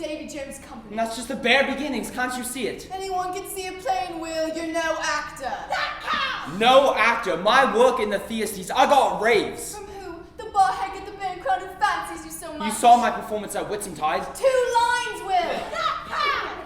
Davy Jones Company. And that's just the bare beginnings, can't you see it? Anyone can see a plain, Will. You're no actor. That counts! No actor. My work in the theatres, I got raves. From who? The barhead at the band crowd who fancies you so much. You saw my performance at Whitsuntide. 2 lines, Will. That counts!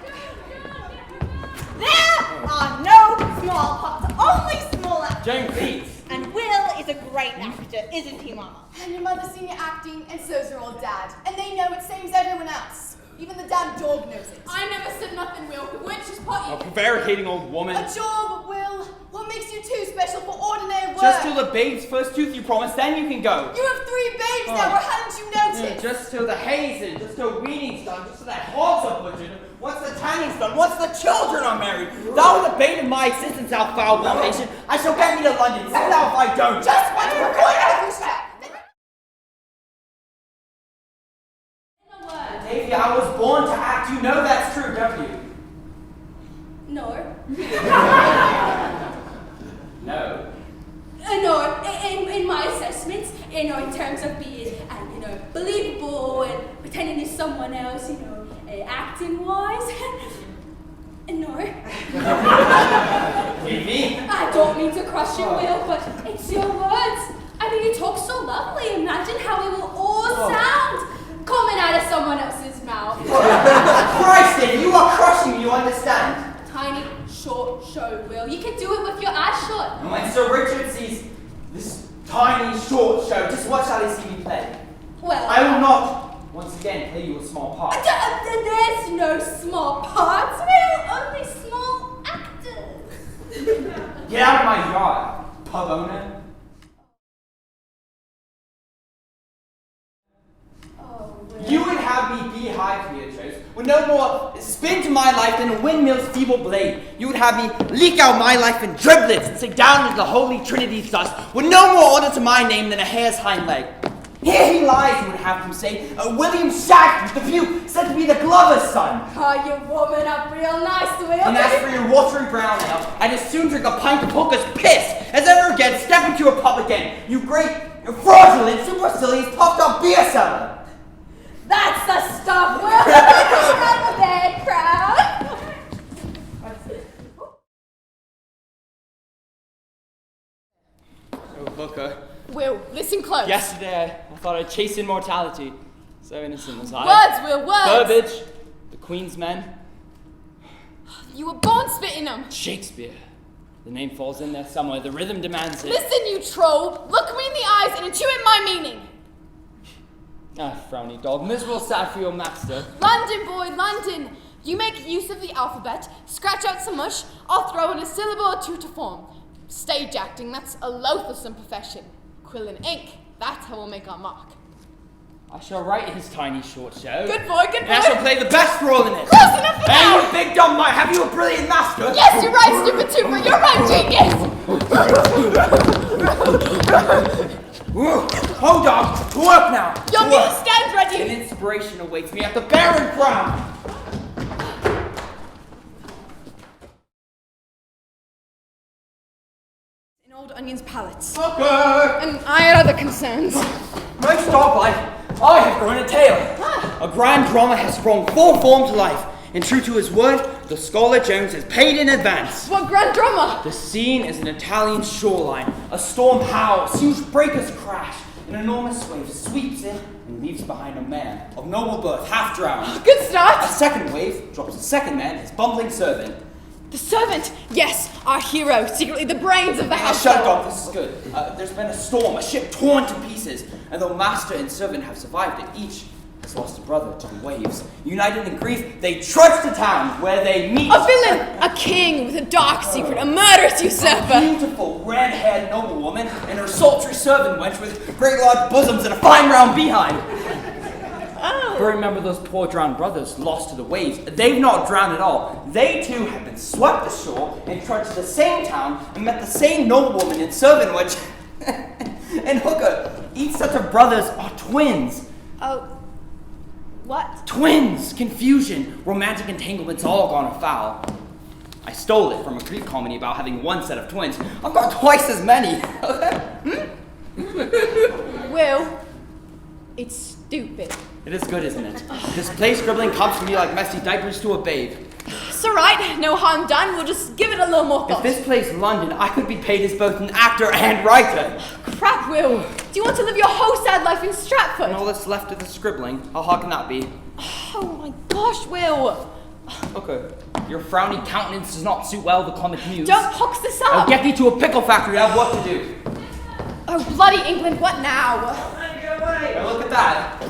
There are no small parts, only small actors. Jane, please. And Will is a great actor, isn't he, Mama? And your mother's seen you acting, and so's your old dad. And they know it, same as everyone else. Even the damn dog knows it. I never said nothing, Will. Which is potty. A prevaricating old woman. A job, Will. What makes you too special for ordinary work? Just till the babe's first tooth you promised, then you can go. You have 3 babes now, or hadn't you noticed? Just till the hay's in, just till weaning's done, just till that hogs are butchered. Once the tanning's done, once the children are married. Thou the bane of my existence, thou foul abomination. I shall get me to London, see thou if I don't. Just what you were going to do, Jack. Davy, I was born to act. You know that's true, don't you? No. No. No, in my assessments, in terms of being, believable and pretending to someone else, acting-wise, no. Davy? I don't mean to crush your will, but it's your words. I mean, you talk so lovely. Imagine how it will all sound coming out of someone else's mouth. Christ, Davy, you are crushing me, you understand? Tiny, short show, Will. You can do it with your eyes shut. And when Sir Richard sees this tiny, short show, just watch how they see me play. Well, I will not, once again, play you a small part. There's no small parts, Will. Only small actors. Get out of my yard, pub owner. You would have me beehive Beatrice, with no more spin to my life than a windmill's feeble blade. You would have me leak out my life in driblets and sink down into the holy trinity's dust, with no more order to my name than a hare's hind leg. Here he lies, you would have him say, William Shack, the view, said to be the glover's son. Oh, you woman up real nice, Will. And as for your watery brown ale, I'd as soon drink a pint of hooker's piss as ever again step into a pub again, you great, fraudulent, supercilious, puffed up beer seller. That's the stuff, Will. Run the bad crowd. Oh, hooker. Will, listen close. Yesterday, I thought I'd chase immortality. So innocent was I. Words, Will, words. Burbage, the Queen's men. You were born spitting them. Shakespeare. The name falls in there somewhere. The rhythm demands it. Listen, you troll. Look me in the eyes and intuit my meaning. Ah, frowny dog. Miserable sad for your master. London, boy, London. You make use of the alphabet, scratch out some mush, I'll throw in a syllable or 2 to form. Stage acting, that's a loathsome profession. Quill and ink, that's how we'll make our mark. I shall write his tiny short show. Good boy, good boy. And I shall play the best role in it. Close enough for now. Hey, you big dumb mite, have you a brilliant master? Yes, you're right, stupid tuber. You're right, genius. Hold on, to work now. Your To mule work. stands ready. An inspiration awaits me at the barren ground. In Old Onion's palates. Hooker! And I had other concerns. My stoplight, I have grown a tail. A grand drama has sprung full form to life. And true to his word, the scholar Jones is paid in advance. What grand drama? The scene is an Italian shoreline. A storm howls, huge breakers crash. An enormous wave sweeps in and leaves behind a man of noble birth, half drowned. Good start. A second wave drops a second man, his bumbling servant. The servant. Yes, our hero, secretly the brains of the Now house. shut it off, this is good. There's been a storm, a ship torn to pieces. And though master and servant have survived it, each has lost a brother to the waves. United in grief, they trudge to town where they meet. A villain, a king with a dark secret, a murderous A usurper. beautiful, red-haired noblewoman and her sultry servant wench with great large bosoms and a fine round behind. Oh. But remember those poor drowned brothers lost to the waves. They've not drowned at all. They too have been swept ashore and trudged to the same town and met the same noblewoman and servant wench. And hooker, each set of brothers are twins. Oh. What? Twins! Confusion, romantic entanglements all gone afoul. I stole it from a Greek comedy about having one set of twins. I've got twice as many. Will, It's stupid. It is good, isn't it? This play scribbling comes to me like messy diapers to a babe. It's alright, no harm done. We'll just give it a little more If thought. this play's London, I could be paid as both an actor and writer. Crap, Will. Do you want to live your whole sad life in Stratford? And all that's left of the scribbling, how hard can that be? Oh my gosh, Will. Okay, your frowny countenance does not suit well the comic muse. Don't pox this up. I'll get thee to a pickle factory, I have work to do. Oh, bloody England, what now? Now look at that.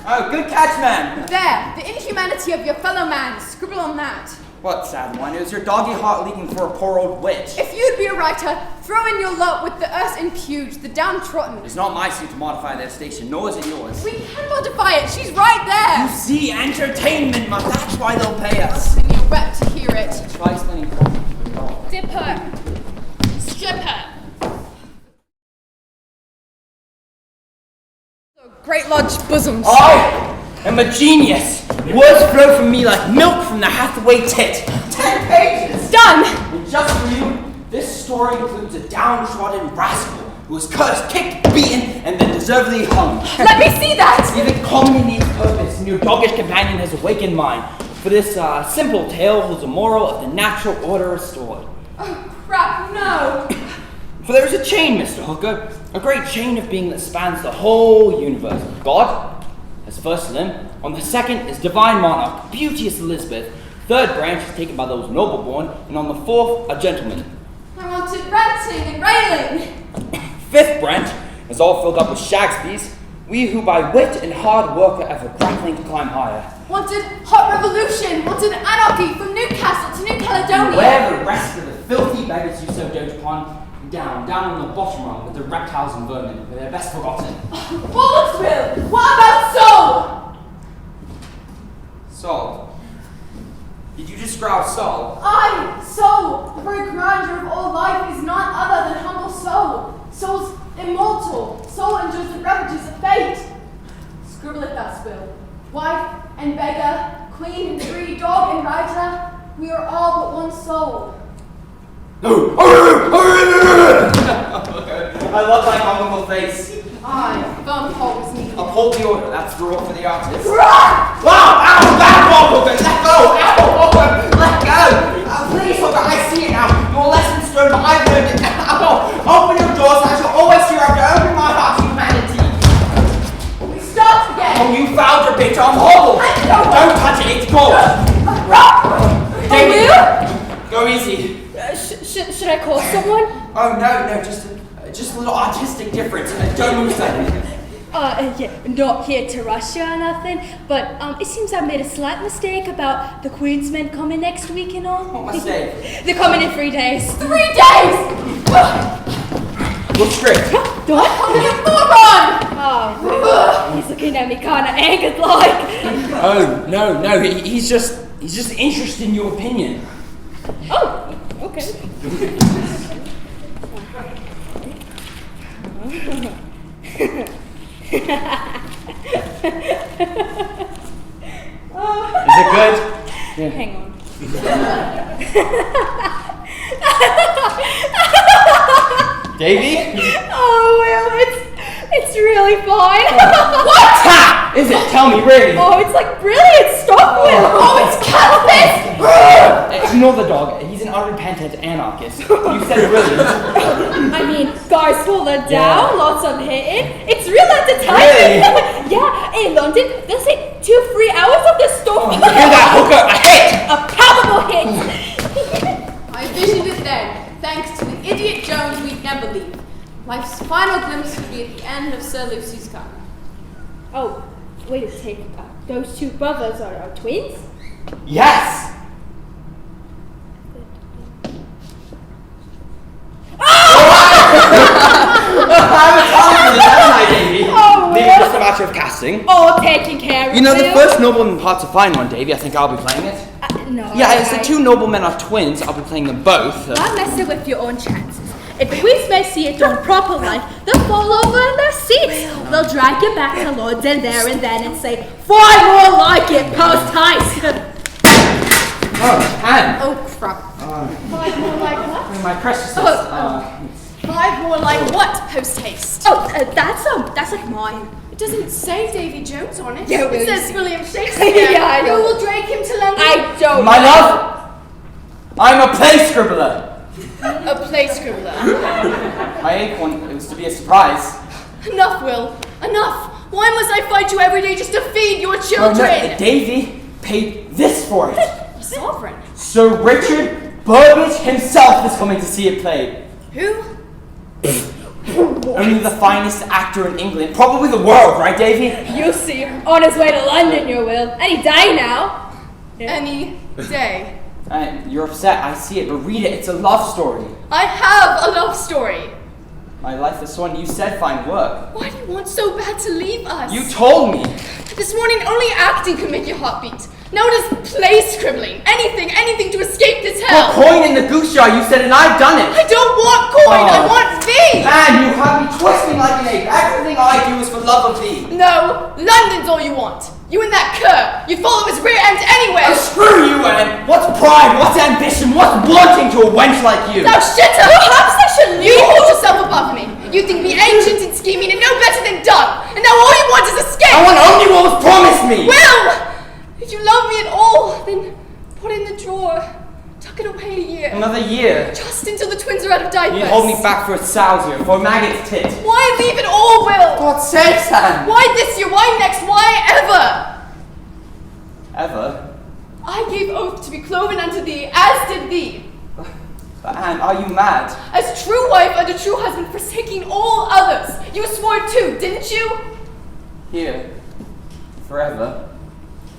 Oh, good catch, man. There, the inhumanity of your fellow man. Scribble on that. What, sad one? Is your doggy heart leaking for a poor old witch? If you'd be a writer, throw in your lot with the earth impugned, the downtrodden. It's not my suit to modify their station, nor is it yours. We can modify it. She's right there. You see, entertainment, but that's why they'll pay us. And you wept to hear it. Try explaining. Dip her. Strip her. Great Lodge bosoms. I am a genius. Words flow from me like milk from the Hathaway tit. 10 pages! Done! And just for you, this story includes a downtrodden rascal who was cursed, kicked, beaten, and then deservedly hung. Let me see that! Even comedy needs purpose, and your doggish companion has awakened mine. For this simple tale holds a moral of the natural order restored. Oh, crap, no! For there is a chain, Mr. Hooker, a great chain of being that spans the whole universe. God, as first limb, on the second is divine monarch, beauteous Elizabeth, third branch is taken by those noble-born, and on the fourth, a gentleman. I wanted ranting and railing. Fifth branch is all filled up with Shagspeares, we who by wit and hard work are ever grappling to climb higher. Wanted hot revolution, wanted anarchy from Newcastle to New Caledonia. Where the rest of the filthy beggars you so dote upon, down on the bottom rung with the reptiles and vermin, where they're best forgotten. Bollocks, Will! What about soul? Soul? Did you just growl soul? I, soul, the very grandeur of all life is none other than humble soul. Soul's immortal. Soul endures the ravages of fate. Scribble it thus, Will. Wife and beggar, queen and free, dog and rider, we are all but one soul. I love thy comical face. I, bum hole was me. Uphold the order, that's the rule for the artist. Rah! Wow! Ow! Back off, Hooker! Let go! Ow! Let go! Please, Hooker, I see it now. Your lesson's learned, but I've learned it. Open your doors, and I shall always hear after open my heart to humanity. We start again. Oh, you found your picture. I'm horrible. Don't touch it. It's gold. David, go easy. Should I call someone? Oh no, just a little artistic difference. Don't move suddenly. Yeah, not here to rush you or nothing, but it seems I made a slight mistake about the Queensmen coming next week and all. What mistake? They're coming in 3 days. 3 days! Look straight. What? Oh, you moron! Oh, he's looking at me kind of angered like. Oh no, he's just interested in your opinion. Oh, okay. Is it good? Yeah. Hang on. Davy? Oh, well, it's really fine. What? Ha! Is it? Tell me, really. Oh, it's like brilliant stuff, Will. Oh, it's cannabis! Ignore the dog. He's an unrepentant anarchist. You said brilliant. I mean, guys falling down, Yeah. lots of hitting. It's real entertainment. Really? Yeah, in London, they'll say 2-3 hours of this stuff. Oh, hear that, Hooker? A hit! A palpable hit. I visioned it then, thanks to the idiot Jones we'd never leave. Life's final glimpse would be at the end of Sir Lucy's gun. Oh, wait a sec. Those two brothers are twins? Yes! I haven't told you this, haven't I, Davy? Oh, Maybe Will. just a matter of casting. Oh, taking care of You know, the Will. first nobleman part's a fine one, Davy. I think I'll be playing it. No. Yeah, it's the two noblemen are twins. I'll be playing them both. Not messing with your own chances. If the Queensmen see it done proper like, they'll fall over in their seats. They'll drag you back to Lords and there and then and say, 5 more like it, post heist. Oh, Anne. Oh, crap. 5 more like what? My precious. 5 more like what, post-haste? Oh, that's like mine. It doesn't say Davy Jones on it. Yeah, Will, it you says see. William Shakespeare. Yeah, I know. Who will drag him to London? I don't My know. love, I'm a play scribbler. A play scribbler. My acorn, it was to be a surprise. Enough, Will. Enough. Why must I fight you every day just to feed your Oh, children? no, Davy paid this for it. Sovereign. Sir Richard Burbage himself is coming to see it played. Who? Only the finest actor in England, probably the world, right, Davy? You see, on his way to London, you will. Any day now. Any day. You're upset, I see it, but read it, it's a love story. I have a love story. My life is one, you said find work. Why do you want so bad to leave us? You told me. This morning, only acting could make your heart beat. Now it is play scribbling. Anything to escape this Put hell. coin in the goose jar, you said, and I've done it. I don't want coin, I Oh. want thee. And you have me twisting like an ape. Everything I do is for love of thee. No, London's all you want. You and that cur. You follow his rear end anywhere. Oh, screw you, Anne. What's pride? What's ambition? What's wanting to a wench like you? Thou shitter! Perhaps I should leave. You hold yourself above me. You think me ancient and scheming and no better than done. And now all you want is escape. I want only what was promised me. Will! If you love me at all, then put it in the drawer. Tuck it away a year. Another year. Just until the twins are out of diapers. You hold me back for a sow's for a maggot's tit. Why leave it all, Will? God's sakes, Anne. Why this year? Why next? Why ever? Ever? I gave oath to be cloven unto thee, as did thee. But Anne, are you mad? As true wife and a true husband, forsaking all others. You swore too, didn't you? Here. Forever.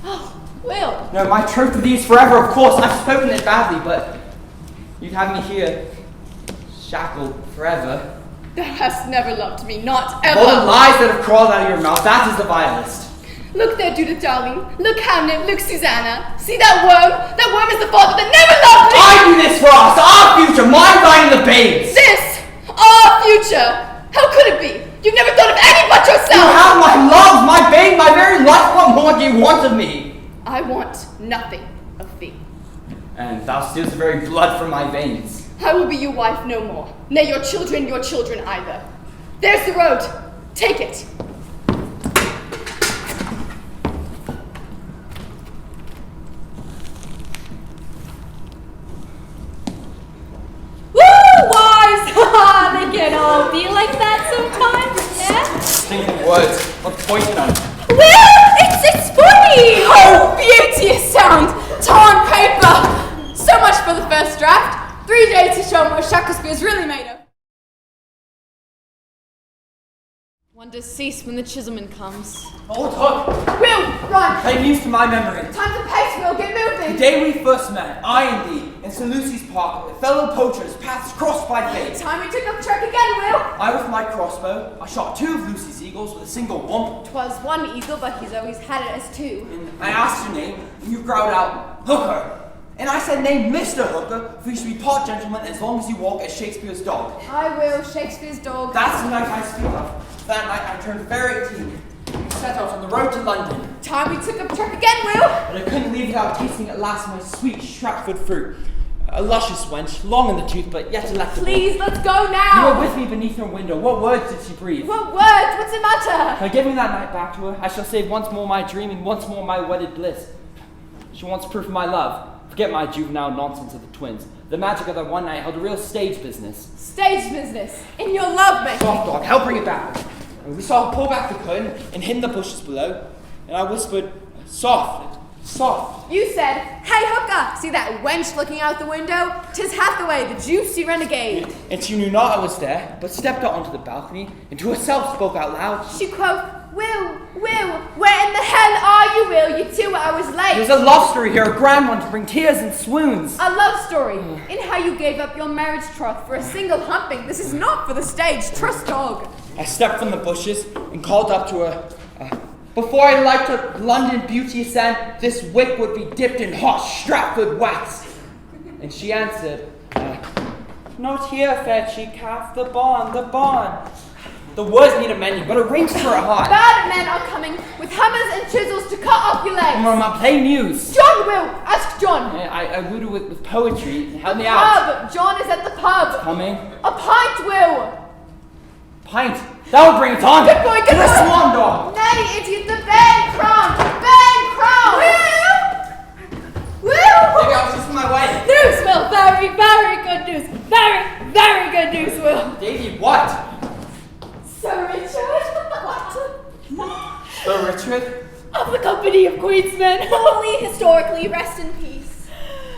Oh, Will. No, my troth to thee is forever, of course. I've spoken it badly, but you'd have me here, shackled forever. Thou hast never loved me, not ever. All the lies that have crawled out of your mouth, that is the vilest. Look there, Judith, darling. Look, Hamlet. Look, Susanna. See that worm? That worm is the father that never loved me. I do this for us, our future, my thine and the babes. This, our future. How could it be? You've never thought of any but You yourself. have my love, my babe, my very life. What more do you want of me? I want nothing of thee. And thou steals the very blood from my veins. I will be your wife no more. Nay, your children either. There's the road. Take it. Woo, wives! They can all be like that sometimes, yeah? Stinking words. What poison on it? Well, it's funny! Oh, beauteous sound! Torn paper! So much for the first draft. 3 days to show 'em what Shakespeare is really made of. Wonders cease when the Chiselman comes. Old Hook, Will, run! play news to my memory. Time to pace, Will. Get The moving. day we first met, I and thee, in St. Lucy's Park, fellow poachers, paths crossed by fate. Time we took up track again, Will. I with my crossbow, I shot 2 of Lucy's eagles with a single whomp. 'Twas one eagle, but he's always had it as two. And I asked your name, and you growled out, Hooker. And I said, name Mr. Hooker, for you should be part gentleman as long as you walk as Shakespeare's dog. I will, Shakespeare's dog. That's the night I speak of. That night I turned very 18. We set out on the road to London. Time we took up track again, Will. But I couldn't leave without tasting at last my sweet Stratford fruit. A luscious wench, long in the tooth, but yet delectable. Please, let's go You now. were with me beneath her window. What words did she breathe? What words? What's the matter? By giving that night back to her, I shall save once more my dreaming, once more my wedded bliss. She wants proof of my love. Forget my juvenile nonsense of the twins. The magic of that one night held a real stage business. Stage business. In your love making. Soft dog, help bring it back. And we saw her pull back the curtain and hid in the bushes below. And I whispered, soft, soft. You said, hey Hooker, see that wench looking out the window? 'Tis Hathaway, the juicy renegade. And she knew not I was there, but stepped out onto the balcony and to herself spoke out loud. She quoth, Will, where in the hell are you, Will? You're 2 hours late. There's a love story here, a grand one to bring tears and swoons. A love story in how you gave up your marriage troth for a single humping. This is not for the stage, trust dog. I stepped from the bushes and called up to her. Before I liked her London beauty ascend, this wick would be dipped in hot Stratford wax. And she answered, not here, fair cheek calf, the barn. The words need amending, but arrange for a heart. Bad men are coming with hammers and chisels to cut off your legs. My plain news. John, Will, ask John. I rooted with poetry. Help me out. Pub, John is at the pub. Coming. A pint, Will. Pint. That would bring it on. Good boy, good To the boy. swan dog. Nay, idiot, the bang crown! Bang crown! Will! Maybe I was just in my way. News, Will. Very, very good news. Very, very good news, Will. Davy, what? Sir Richard. What? Sir Richard? Of the company of Queensmen. Holy historically, rest in peace.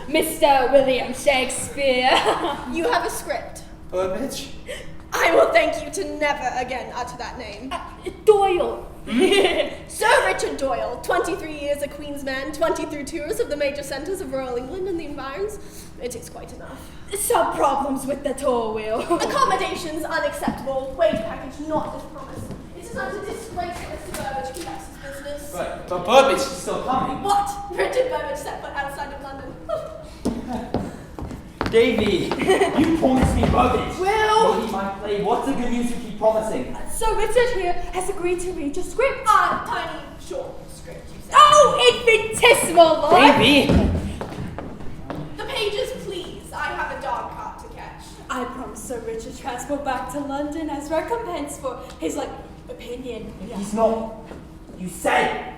Mr. William Shakespeare. You have a script. Burbage? I will thank you to never again utter that name. Doyle. Sir Richard Doyle, 23 years a Queen's man, 23 tours of the major centres of rural England and the environs. It is quite enough. Some problems with the tour wheel. Accommodations unacceptable. Wage package not as promised. It is not a disgrace for Mr. Burbage conducts his business. But Burbage is still coming. What? Richard Burbage set foot outside of London. Davy, you promised me Burbage. Will. Maybe my play. What's the good news you keep promising? Sir Richard here has agreed to read your script. Tiny, short script, you said. Oh, infinitesimal, Lord. Davy! The pages, please. I have a dog cart to catch. I promised Sir Richard transport back to London as recompense for his, opinion. He's not. You said.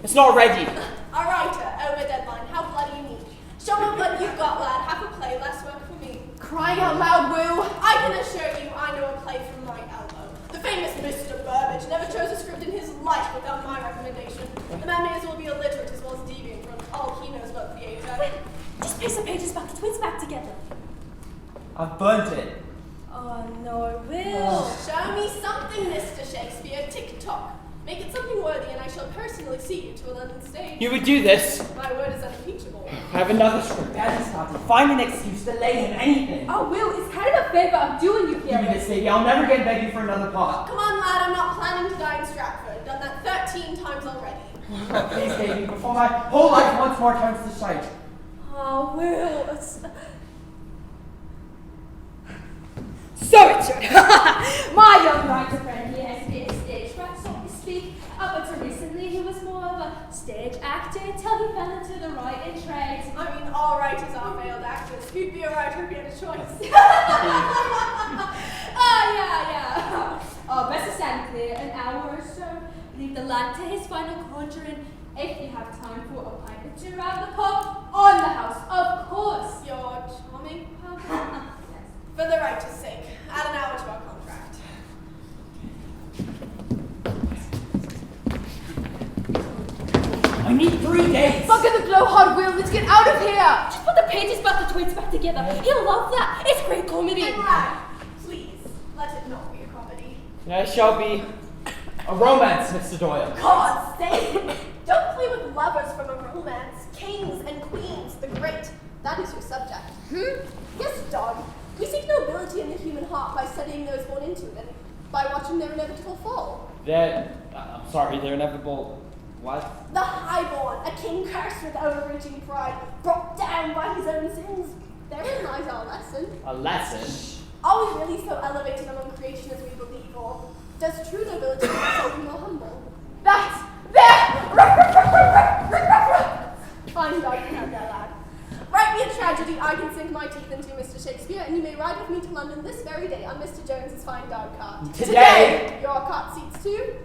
It's not ready. A writer, over deadline. How bloody you need. Show me what you've got, lad. Have a play, less work for me. Crying out loud, Will. I can assure you I know a play from my elbow. The famous Mr. Burbage never chose a script in his life without my recommendation. The man may as well be illiterate as well as deviant from all he knows about theatre. Just paste the pages back, the twins back together. I've burnt it. Oh, no, Will. Show me something, Mr. Shakespeare. Tick-tock. Make it something worthy, and I shall personally see you to a London stage. You would do this. My word is unimpeachable. I have another script. Daddy started. Find an excuse to lay him anything. Oh, Will, it's kind of a favor I'm doing you Give me here. this, Davy. I'll never get beg you for another part. Come on, lad. I'm not planning to die in Stratford. Done that 13 times already. Please, Davy, before my whole life once more turns to shite. Oh, Will, Sir Richard, my young writer friend, he has been a stage rat, so to speak. Up until recently, he was more of a stage actor until he fell into the writing trade. I mean, all writers are failed actors. Who'd be a writer if he had a choice? Yeah. Oh, best to stand clear an hour or so. Leave the lad to his final conjuring. If you have time for a pint or two around the pub, on the house, of course. Your charming pub? Yes. For the writer's sake, add an hour to our contract. I need 3 days. Bugger the blowhard, Will. Let's get out of here. Just put the pages back, the twins back together. He'll love that. It's great comedy. And lad, please, let it not be a comedy. It shall be a romance, Mr. Doyle. God's sake! Don't play with lovers from a romance. Kings and queens, the great. That is your subject. Yes, dog. We seek nobility in the human heart by studying those born into it and by watching their inevitable fall. They're inevitable. What? The highborn, a king cursed with overreaching pride, brought down by his own sins. Therein lies our lesson. A lesson? Are we really so elevated among creation as we believe, or does true nobility make something more humble? That's there. Fine dog, you have that, lad. Write me a tragedy I can sink my teeth into, Mr. Shakespeare, and you may ride with me to London this very day on Mr. Jones's fine dog cart. Today? Your cart seats too?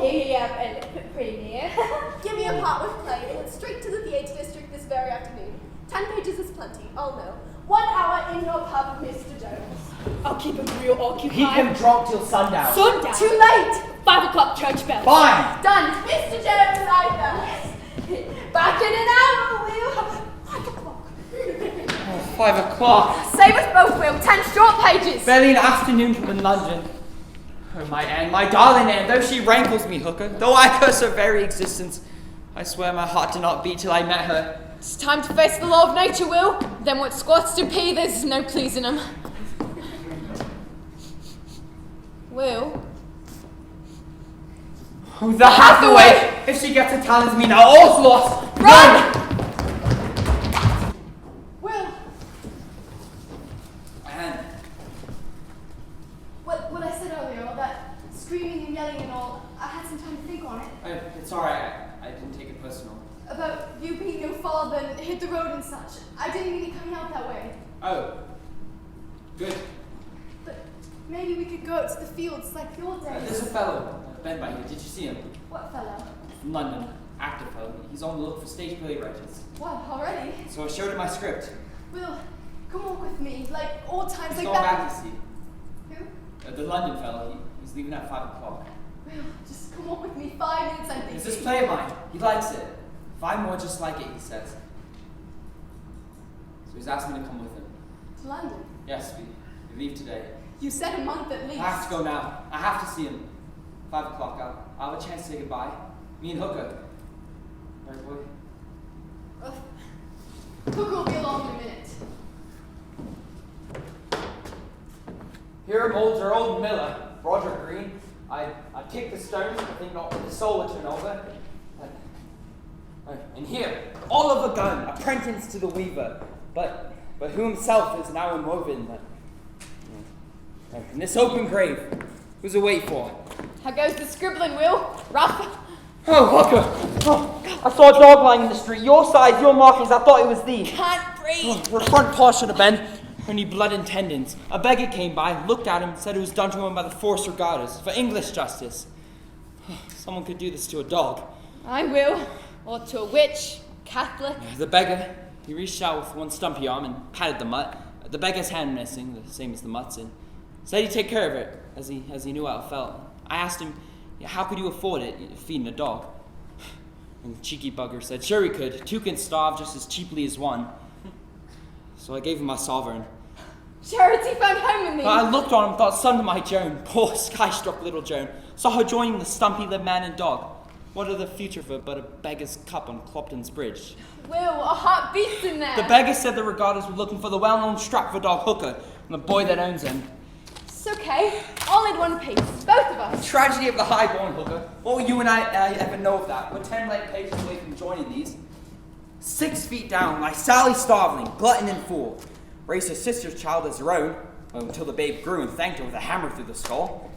Yeah, pretty near. Give me a part with play, and it's straight to the theatre district this very afternoon. 10 pages is plenty, I'll know. 1 hour in your pub, Mr. Jones. I'll keep him real occupied. Keep him drunk till sundown. Sundown. Too late. 5 o'clock church bell. Fine. Done. Mr. Jones, I Back in an hour, Will. 5 o'clock. 5 o'clock. Save us both, Will. 10 short pages. Barely an afternoon from in London. Oh, my Anne, my darling Anne, though she rankles me, hooker, though I curse her very existence, I swear my heart did not beat till I met her. It's time to face the law of nature, Will. Then what squats to pee, there's no pleasing them. Will? Oh, the Hathaway! If she gets a talent me now, all's lost! Run! Will, Anne. What I said earlier, all that screaming and yelling and all, I had some time to think on it. It's alright, I didn't take it personal. About you being your father and hit the road and such. I didn't mean it coming out that way. Oh. Good. But Maybe we could go out to the fields like your There's days. a fellow, Ben by here. Did you see him? What fellow? From London. Actor fellow. He's on the look for stage play writers. What, already? So I showed him my script. Will, come walk with me, like old times He's like going that. back, you see. Who? The London fellow. He's leaving at 5 o'clock. Will, just come walk with me 5 minutes, I'm thinking. It's this play of mine. He likes it. 5 more just like it, he says. So he's asked me to come with him. To London? Yes, we leave today. You said a month at least. I have to go now. I have to see him. 5 o'clock. I'll have a chance to say goodbye. Me and Hooker. Right, boy? Hooker will be along in a minute. Here molds our old miller, Roger Green. I kicked the stones, I think not the soul would turn over. And here, Oliver Gunn, apprentice to the weaver, but who himself is now inwoven. In this open grave, who's a wait for? How goes the scribbling, Will? Rough? Oh, Hooker! Oh, I saw a dog lying in the street. Your size, your markings, I thought it was thee. Can't breathe. Her front paw should have been. Only blood and tendons. A beggar came by, looked at him, said it was done to him by the force regatas for English justice. Someone could do this to a dog. I will. Or to a witch, Catholic. The beggar, he reached out with one stumpy arm and patted the mutt. The beggar's hand missing, the same as the mutt's, and said he'd take care of it, as he knew how it felt. I asked him, how could you afford it, feeding a dog? And the cheeky bugger said, sure he could. 2 can starve just as cheaply as 1. So I gave him my sovereign. Charity found home with me. I looked on him, thought son to my Joan. Poor sky-struck little Joan. Saw her joining the stumpy-lipped man and dog. What are the future for but a beggar's cup on Clopton's Bridge? Will, a heart beats in there. The beggar said the regattas were looking for the well-known Stratford dog Hooker and the boy that owns him. It's okay. All in one piece. Both of us. Tragedy of the high-born Hooker. What will you and I ever know of that? We're 10 light pages away from joining these. 6 feet down, like Sally Starveling, glutton and fool. Raised her sister's child as her own, until the babe grew and thanked her with a hammer through the skull.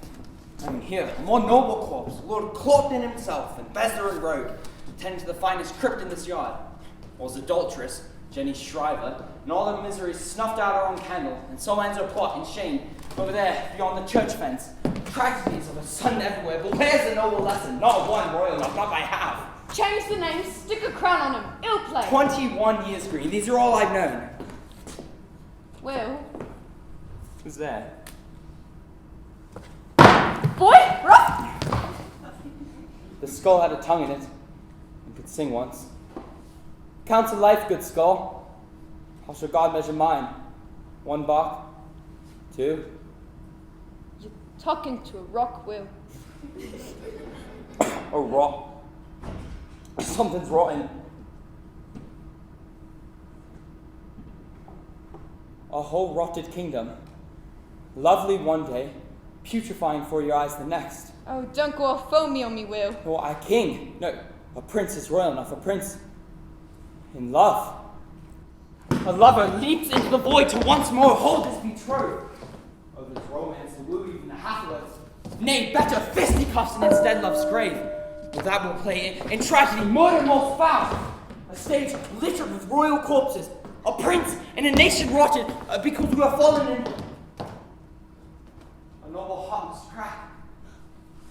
And here, a more noble corpse, Lord Clopton himself, in Besderin Road, tending to the finest crypt in this yard. Was adulteress, Jenny Shriver, and all her misery snuffed out her own candle, and so ends her plot in shame, over there, beyond the church fence. Tragedies of a son everywhere, but where's the noble lesson? Not one royal enough, not by half. Change the name, stick a crown on him. Ill play. 21 years, Green. These are all I've known. Will. Who's there? Boy, rough. The skull had a tongue in it, and could sing once. Counts of life, good skull. How shall God measure mine? 1 bark, 2. You're talking to a rock, Will. A rock. Something's rotten. A whole rotted kingdom. Lovely one day, putrefying for your eyes the next. Oh, don't go all foamy on me, Will. Oh, a king. No, a prince is royal enough. A prince in love. A lover leaps into the void to once more hold his betrothed. Of his romance, the woo, even the half-words. Nay, better fisticuffs and instead love's grave. Well, that will play in tragedy, murder most foul. A stage littered with royal corpses. A prince and a nation rotted because we are fallen in. A noble heart must crack.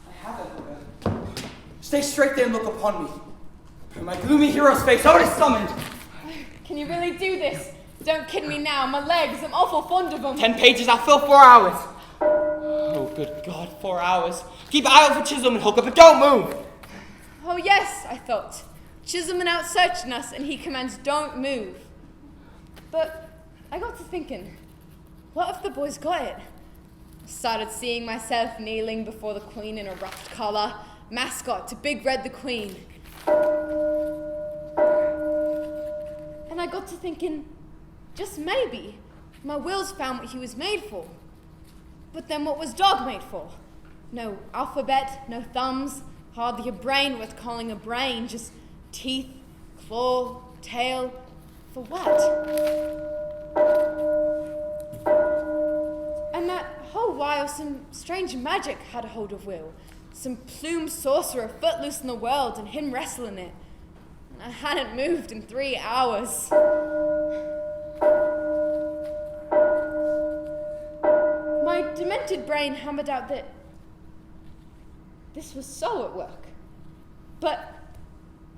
I have it. Stay straight there and look upon me. My gloomy hero's face, out is summoned. Can you really do this? Don't kid me now. My legs, I'm awful fond of them. 10 pages, I'll fill 4 hours. Oh, good God, 4 hours. Keep an eye out for Chisholm and Hooker, but don't move. Oh, yes, I thought. Chisholm out searching us, and he commands don't move. But I got to thinking, what if the boys got it? Started seeing myself kneeling before the Queen in a ruffed collar, mascot to Big Red the Queen. And I got to thinking, just maybe, my Will's found what he was made for. But then what was Dog made for? No alphabet, no thumbs, hardly a brain worth calling a brain, just teeth, claw, tail, for what? And that whole while some strange magic had a hold of Will. Some plumed sorcerer footloose in the world and him wrestling it. And I hadn't moved in 3 hours. My demented brain hammered out that this was Soul at work. But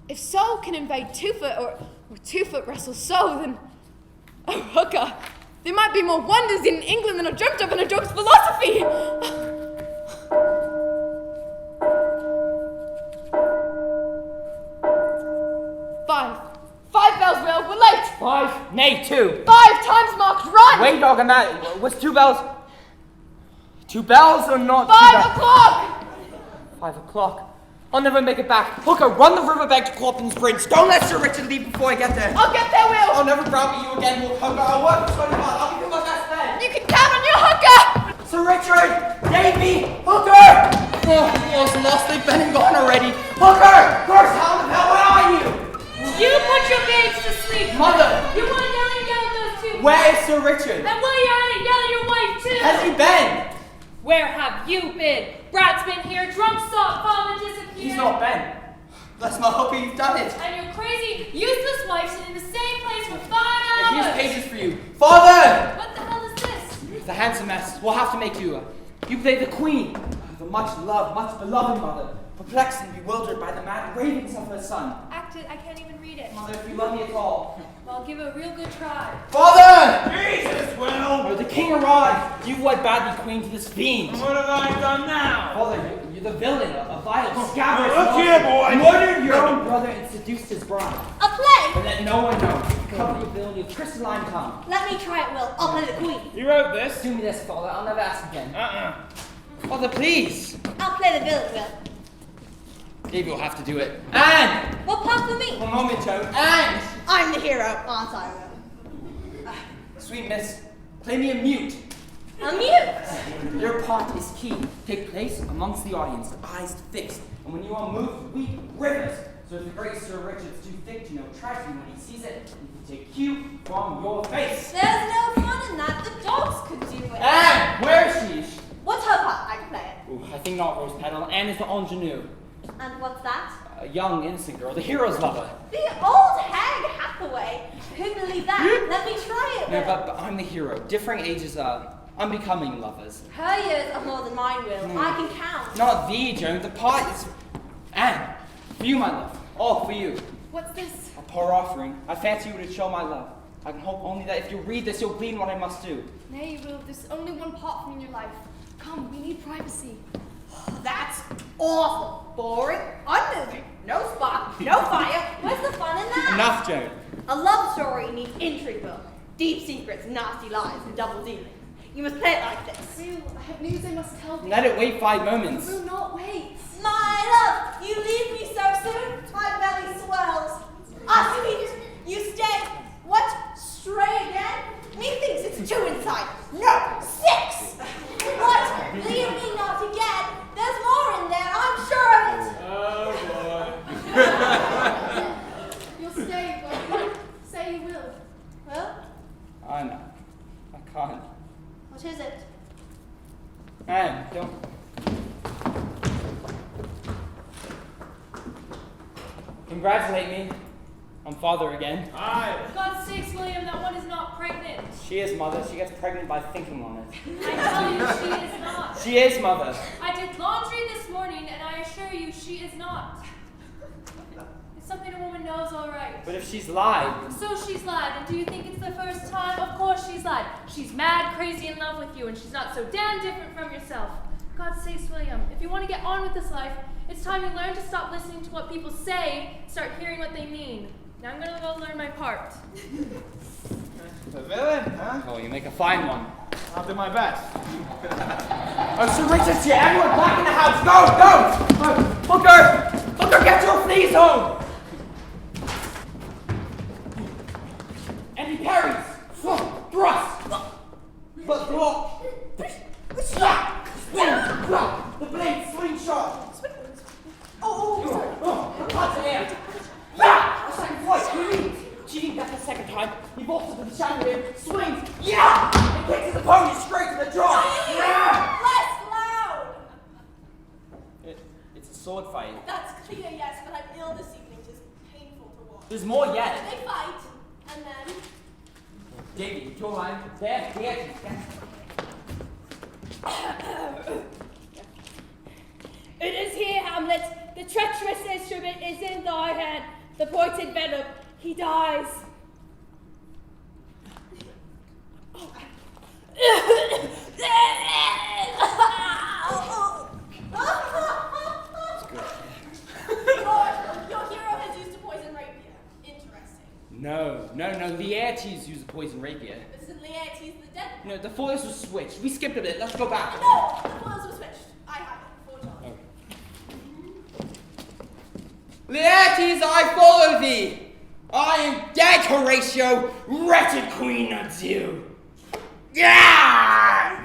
if Soul can invade 2 foot or 2 foot wrestle Soul, then oh hooker, there might be more wonders in England than I dreamt of in a dog's philosophy. 5 bells, Will. We're late. 5, nay 2. 5 times marked. Run. Wait, dog, I'm not. What's 2 bells? 2 bells or not? 5 o'clock. 5 o'clock. I'll never make it back. Hooker, run the riverbank to Clopton's Bridge. Don't let Sir Richard leave before I get there. I'll get there, Will. I'll never browbeat you again, Hooker. I'll work for 20 miles. I'll give you my best man. You can count on your hooker. Sir Richard! Davy! Hooker! Oh, it's lost. They've been and gone already. Hooker! Curse hound of hell, where are you? You put your babes to sleep. Mother! You want to yell at those 2? Where is Sir Richard? And while you're at it, yell at your wife too. Has he been? Where have you been? Brad's been here, drunk, stop, fallen, disappeared. He's not been. Bless my Hooker, you've done it. And your crazy, useless wife sitting in the same place for 5 And hours. here's pages for you. Father! What the hell is this? It's a handsome mess. We'll have to make you. You play the queen. The much loved, much beloved mother. Perplexed and bewildered by the mad ravings of her son. Acted, I can't even read it. Mother, if you love me at all. Well, I'll give it a real good try. Father! Jesus, Will! Oh, the king arrived. You wed badly queen to this fiend. What have I done now? Father, you're the villain, a vile scabbard. Look here, boy. Murdered your own brother and seduced his bride. A play? But let no one know. Cover your villainy with crystalline tongue. Let me try it, Will. I'll play the queen. You wrote this? Do me this, Father. I'll never ask again. Uh-uh. Father, please. I'll play the villain, Will. Maybe you'll have to do it. Anne! What part for me? One moment, Joe. Anne! I'm the hero, aren't I, Will? Sweet miss, play me a mute. A mute! Your part is key. Take place amongst the audience, eyes fixed. And when you are moved, weep rivers. So if the great Sir Richard's too thick to know tragedy when he sees it, he can take cue from your face. There's no fun in that. The dogs could do it. Anne! Where is she? What's her part? I can play it. Ooh, I think not, Rose Petal. Anne is the ingenue. And what's that? A young, innocent girl, the hero's lover. The old hag Hathaway. Who'd believe that? Let me try it, No, Will. but I'm the hero. Differing ages are unbecoming lovers. Her years are more than mine, Will. I can count. Not thee, Joan. The part is... Anne, for you, my love. All for you. What's this? A poor offering. I fancy you would show my love. I can hope only that if you read this, you'll glean what I must do. Nay, Will, there's only one part from your life. Come, we need privacy. That's awful. Boring. Unmoving. No spark. No fire. Where's the fun in that? Enough, Joan. A love story needs intrigue, Will. Deep secrets, nasty lies, and double dealing. You must play it like this. Will, I have news I must tell you. Let it wait 5 moments. Will not wait. My love, you leave me so soon? My belly swells. Ah, sweet, you stay. What? Stray again? Methinks it's 2 inside. No, 6. What? Leave me not again. There's more in there, I'm sure of it. Oh, You'll stay, Will. Say you will. Well, I know. I can't. what is it? Anne, don't... Congratulate me. I'm father again. boy. Aye. God's sakes, William, that one is not pregnant. She is mother. She gets pregnant by thinking on it. I tell you, she is not. She is mother. I did laundry this morning, and I assure you, she is not. It's something a woman knows, all right. But if she's lied... So she's lied, and do you think it's the first time? Of course she's lied. She's mad, crazy, in love with you, and she's not so damn different from yourself. God's sakes, William, if you want to get on with this life, it's time you learn to stop listening to what people say, start hearing what they mean. Now I'm gonna go learn my part. The villain, huh? Oh, you make a fine one. I'll do my best. Oh, Sir Richard's here. Everyone back in the house. Go, go! Hooker! Hooker, get your fleas home! And he parries. Thrust. But block. Slap. Swing. Block. The blade slingshot. Oh, cut to air. A second flight. He leads. Cheating back a second time. He vaults up with the chandelier. Swings. Yeah! And kicks his opponent straight to the jaw. Yeah! Less loud! It's a sword fight. That's clear, yes, but I'm ill this evening. It is painful to watch. There's more yet. They fight, and then... Davy, your line. There. It is here, Hamlet. The treacherous instrument is in thy hand. The pointed venom, he dies. Your hero has used a poison rapier. Interesting. No. Yates used a poison rapier. Isn't Yates the dead? No, the foils were switched. We skipped a bit. Let's go back. No, the foils were switched. I have it. 4 times. Laertes, I follow thee! I am dead, Horatio, wretched queen of you! Yeah!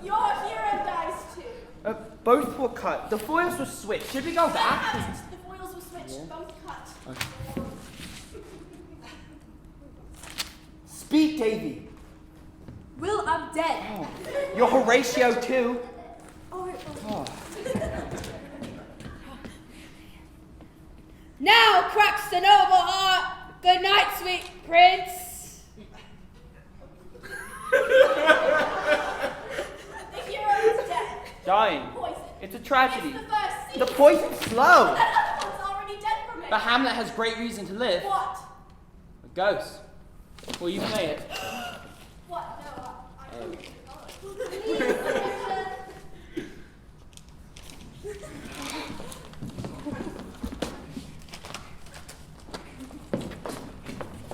Your hero dies too. Both were cut. The foils were switched. Should we go back? The foils were switched. Both cut. Speak, Davy. Will, I'm dead. You're Horatio, too. Now cracks the noble heart. Good night, sweet prince. The hero is dead. Dying. Poison. It's a tragedy. It's the first scene. The poison's slow. That other one's already dead from it. But Hamlet has great reason to live. What? A ghost. Will you play it? What? No, I don't.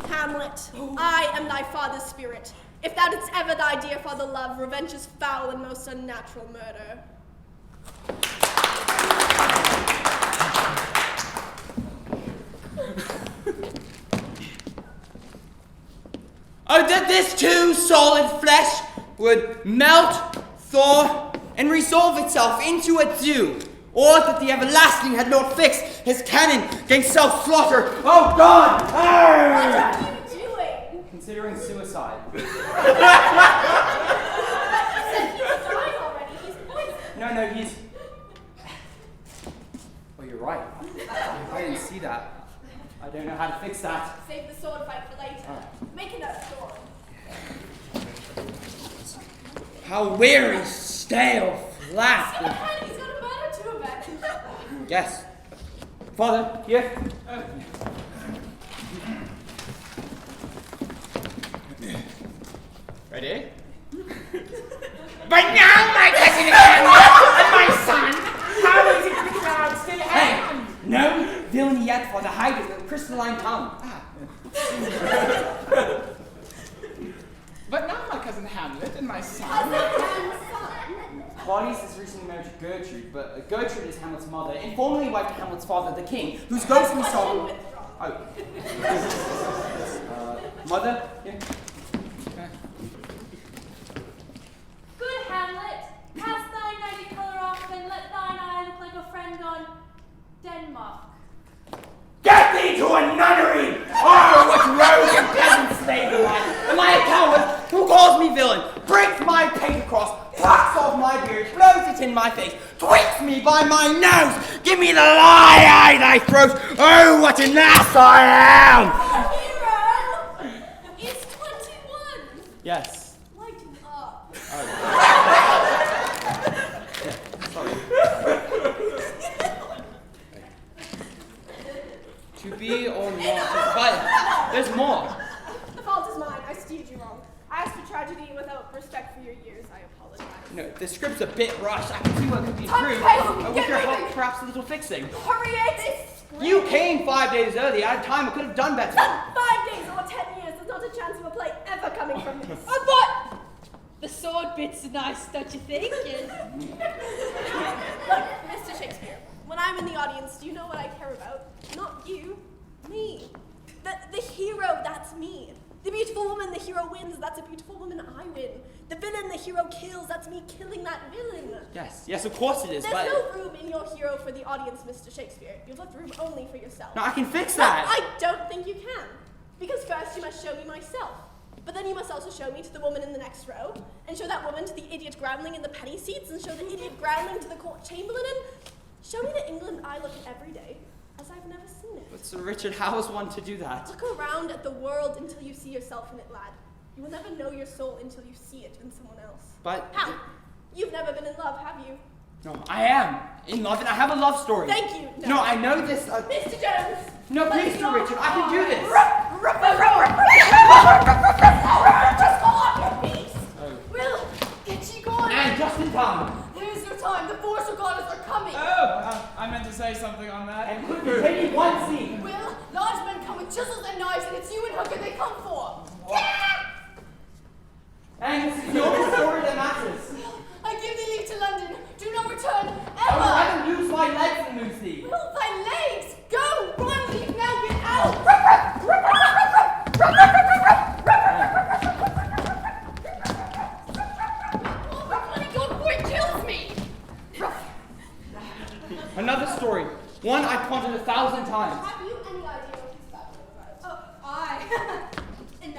Hamlet, I am thy father's spirit. If thou didst ever thy dear father love, revenge is foul and most unnatural murder. Oh, that this too solid flesh would melt, thaw, and resolve itself into a dew, or that the everlasting had not fixed his cannon against self-slaughter. Oh God! What Arr! are you doing? Considering suicide. You said he was dying already. He's poisoned. No, he's... Oh, you're right. I didn't see that. I don't know how to fix that. Save the sword fight for later. Make a note, sword. How weary, stale, flat. See what kind he's got a murder to avenge. Yes. Father, here. Ready? But now, my cousin and my son, how is it the crowd still hang? No villainy yet for the height of the crystalline tongue. But now my cousin Hamlet and my son. Claudius is recently married to Gertrude, but Gertrude is Hamlet's mother, and formerly wife to Hamlet's father, the king, whose ghost we saw. Oh. Mother? Yeah. Good Hamlet, cast thine nighty colour off and let thine eye look like a friend on Denmark. Get thee to a nunnery! Oh, what rogues and peasants slave am I? Am I a coward? Who calls me villain? Breaks my pate across, plucks off my beard, blows it in my face, tweaks me by my nose, give me the lie, thy throat. Oh, what an ass I am! Hero is 21. Yes. Lighten up. To be or not, but there's more. The fault is mine. I steered you wrong. I asked for tragedy without respect for your years. I apologize. No, the script's a bit rushed. I can see what could be Tom improved. Crazy, With get your moving. help, perhaps a little fixing. Hurry it! You came 5 days early. I had time. I could have done better. 5 days or 10 years. There's not a chance of a play ever coming from this. But the sword bit's nice, don't you think? Look, Mr. Shakespeare, when I'm in the audience, do you know what I care about? Not you, me. The hero, that's me. The beautiful woman, the hero wins, that's a beautiful woman, I win. The villain, the hero kills, that's me killing that villain. Yes, of course it is, There's but... no room in your hero for the audience, Mr. Shakespeare. You've left room only for yourself. No, I can fix No, that. I don't think you can. Because first you must show me myself. But then you must also show me to the woman in the next row, and show that woman to the idiot groundling in the penny seats, and show the idiot groundling to the court chamberlain, and show me the England I look at every day, as I've never seen it. But Sir Richard, how is one to do that? Look around at the world until you see yourself in it, lad. You will never know your soul until you see it in someone else. But How? You've never been in love, have you? no, I am in love, and I have a love story. Thank you. No, I know this. Mr. Jones! No, please, Sir Richard, I can do this. Just fall off your piece! Will, get ye going. And just in time. There's your time. The Force of Goddess are coming. Oh, I meant to say something on that. And quickly, take me one seat. Will, large men come with chisels and knives, and it's you and Hooker they come for. And this is your story that matters. I give thee leave to London. Do not return I would ever. rather lose my legs than lose thee. Will, thy legs. Go, run, leave now, get out. Oh, my bloody God, boy kills me. Another story. One I've quoted 1,000 times. Have you any idea what he's babbling about? Oh,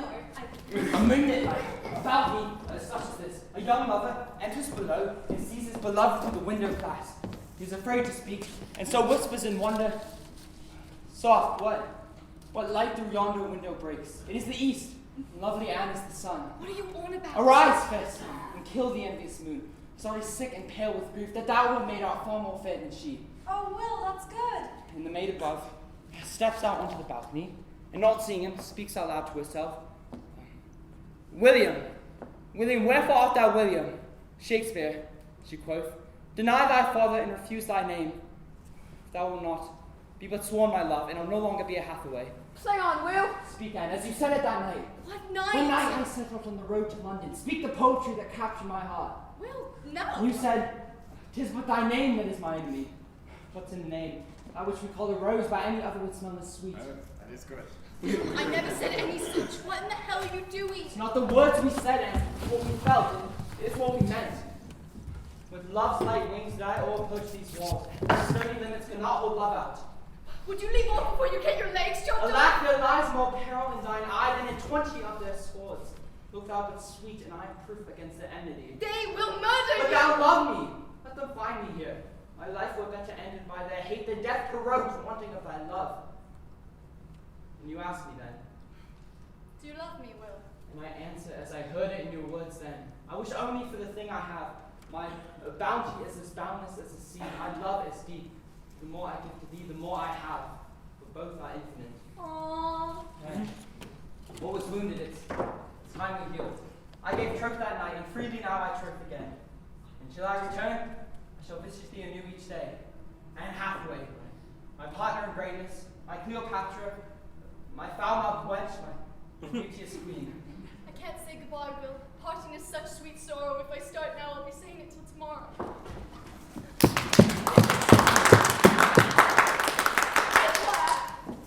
no, A moonlit night, about me, such as this, a young mother enters below and sees his beloved through the window glass. He is afraid to speak, and so whispers in wonder, "Soft, what light through yonder window breaks? It is the east, and lovely Anne is the sun. What are you on about? Arise, fair sun, and kill the envious moon, sorry sick and pale with grief, that thou wert made art far more fair than she." Oh, Will, that's good. And the maid above steps out onto the balcony, and not seeing him, speaks out loud to herself, William, wherefore art thou William? Shakespeare, she quoth, deny thy father and refuse thy name. If thou wilt not, be but sworn my love, and I'll no longer be a Hathaway. Play on, Will. Speak, Anne, as you said it that night. What One night? night I set out on the road to London. Speak the poetry that captured my heart. Will, no. And you said, "'Tis but thy name that is my enemy." What's in the name? That which we call a rose, by any other would smell less sweet. Oh, that is good. I never said any such. What in the hell are you doing? It's not the words we said, and what we felt, and it's what we meant. With love's light wings did I o'erapproach these walls. Sturdy limits cannot hold love out. Would you leave off before you get your legs chopped Alack, off? there lies more peril in thine eye than in 20 of their swords. Look thou but sweet, and I am proof against their enmity. They will murder But you. thou love me. Let them find me here. My life were better ended by their hate than death corrodes, wanting of thy love. And you ask me then, Do you love me, Will? and I answer as I heard it in your words then. I wish only for the thing I have. My bounty is as boundless as the sea. My love is deep. The more I give to thee, the more I have. For both are infinite. Aww. And what was wounded, it's timely healed. I gave troth that night, and freely now I troth again. And shall I return? I shall visit thee anew each day. Anne Hathaway, my partner in greatness, my Cleopatra, my foul-mouthed wench, my beauteous queen. I can't say goodbye, Will. Parting is such sweet sorrow. If I start now, I'll be saying